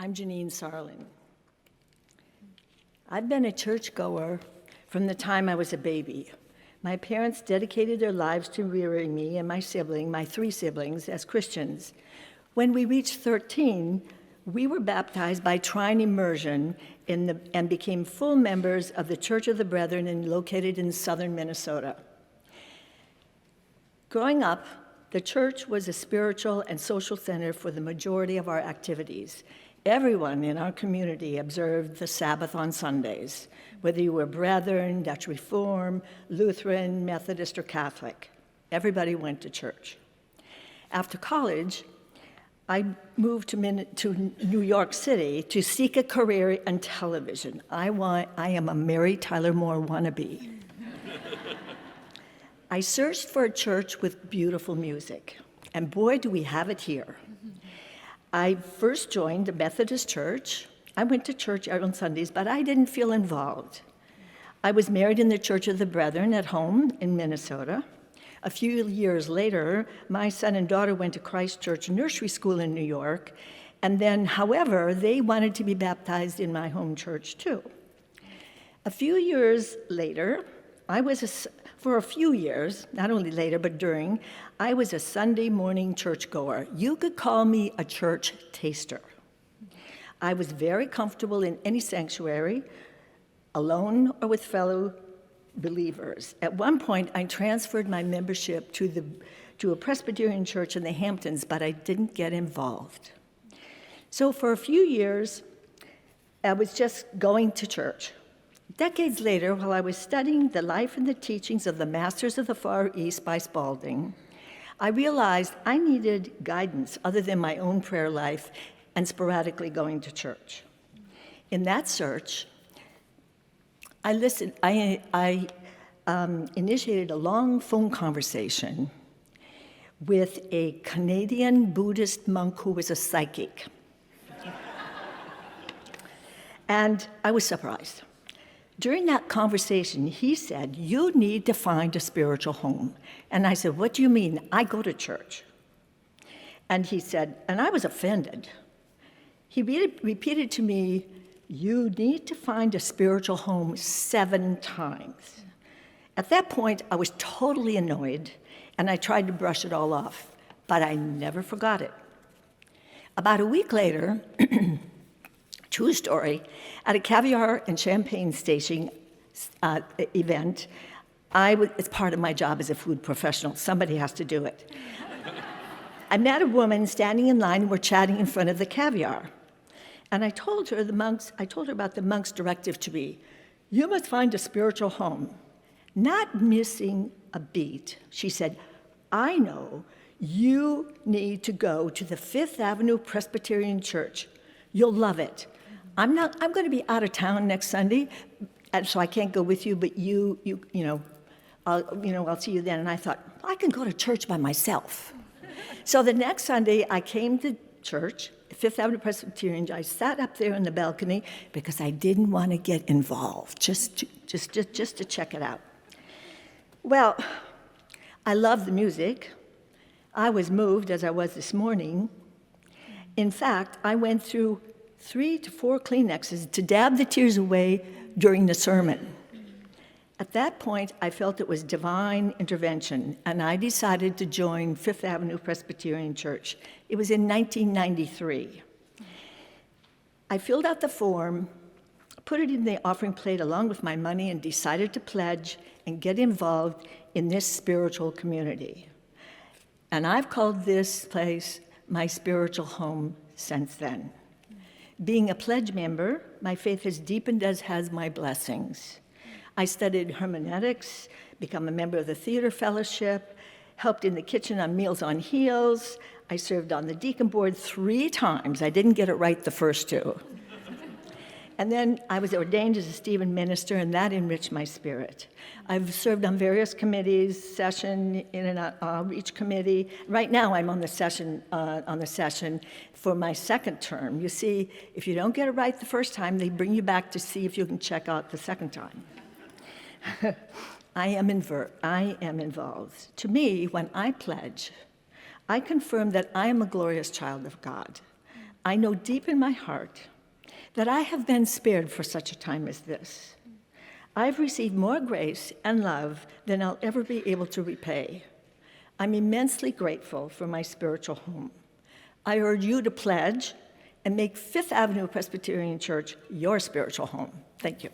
I'm Janeen Sarlin. I've been a churchgoer from the time I was a baby. My parents dedicated their lives to rearing me and my three siblings, as Christians. When we reached 13, we were baptized by trine immersion and became full members of the Church of the Brethren located in southern Minnesota. Growing up, the church was a spiritual and social center for the majority of our activities. Everyone in our community observed the Sabbath on Sundays, whether you were Brethren, Dutch Reform, Lutheran, Methodist, or Catholic. Everybody went to church. After college, I moved to New York City to seek a career in television. I am a Mary Tyler Moore wannabe. I searched for a church with beautiful music, and boy, do we have it here. I first joined a Methodist church. I went to church on Sundays, but I didn't feel involved. I was married in the Church of the Brethren at home in Minnesota. A few years later, my son and daughter went to Christ Church Nursery School in New York, and then, however, they wanted to be baptized in my home church too. A few years later, for a few years, not only later, but during, I was a Sunday morning churchgoer. You could call me a church taster. I was very comfortable in any sanctuary, alone or with fellow believers. At one point, I transferred my membership to a Presbyterian church in the Hamptons, but I didn't get involved. So for a few years, I was just going to church. Decades later, while I was studying the life and the teachings of the Masters of the Far East by Spalding, I realized I needed guidance other than my own prayer life and sporadically going to church. In that search, I initiated a long phone conversation with a Canadian Buddhist monk who was a psychic. And I was surprised. During that conversation, he said, "You need to find a spiritual home." And I said, "What do you mean? I go to church." And he said, and I was offended. He repeated to me, "You need to find a spiritual home 7 times." At that point, I was totally annoyed, and I tried to brush it all off, but I never forgot it. About a week later, true story, at a caviar and champagne tasting event, it's part of my job as a food professional. Somebody has to do it. I met a woman standing in line, and we're chatting in front of the caviar. And I told her about the monk's directive to me: "You must find a spiritual home." Not missing a beat, she said, "I know you need to go to the Fifth Avenue Presbyterian Church. You'll love it. I'm going to be out of town next Sunday, and so I can't go with you, but I'll see you then." And I thought, I can go to church by myself. So the next Sunday, I came to church, Fifth Avenue Presbyterian. I sat up there in the balcony because I didn't want to get involved, just to check it out. Well, I love the music. I was moved, as I was this morning. In fact, I went through 3 to 4 Kleenexes to dab the tears away during the sermon. At that point, I felt it was divine intervention, and I decided to join Fifth Avenue Presbyterian Church. It was in 1993. I filled out the form, put it in the offering plate along with my money, and decided to pledge and get involved in this spiritual community. And I've called this place my spiritual home since then. Being a pledge member, my faith has deepened, as has my blessings. I studied hermeneutics, become a member of the theater fellowship, helped in the kitchen on Meals on Heels. I served on the deacon board 3 times. I didn't get it right the first 2. And then I was ordained as a Stephen minister, and that enriched my spirit. I've served on various committees, session, in and out, outreach committee. Right now, I'm on the session for my 2nd term. You see, if you don't get it right the first time, they bring you back to see if you can check out the 2nd time. I am involved. To me, when I pledge, I confirm that I am a glorious child of God. I know deep in my heart that I have been spared for such a time as this. I've received more grace and love than I'll ever be able to repay. I'm immensely grateful for my spiritual home. I urge you to pledge and make Fifth Avenue Presbyterian Church your spiritual home. Thank you.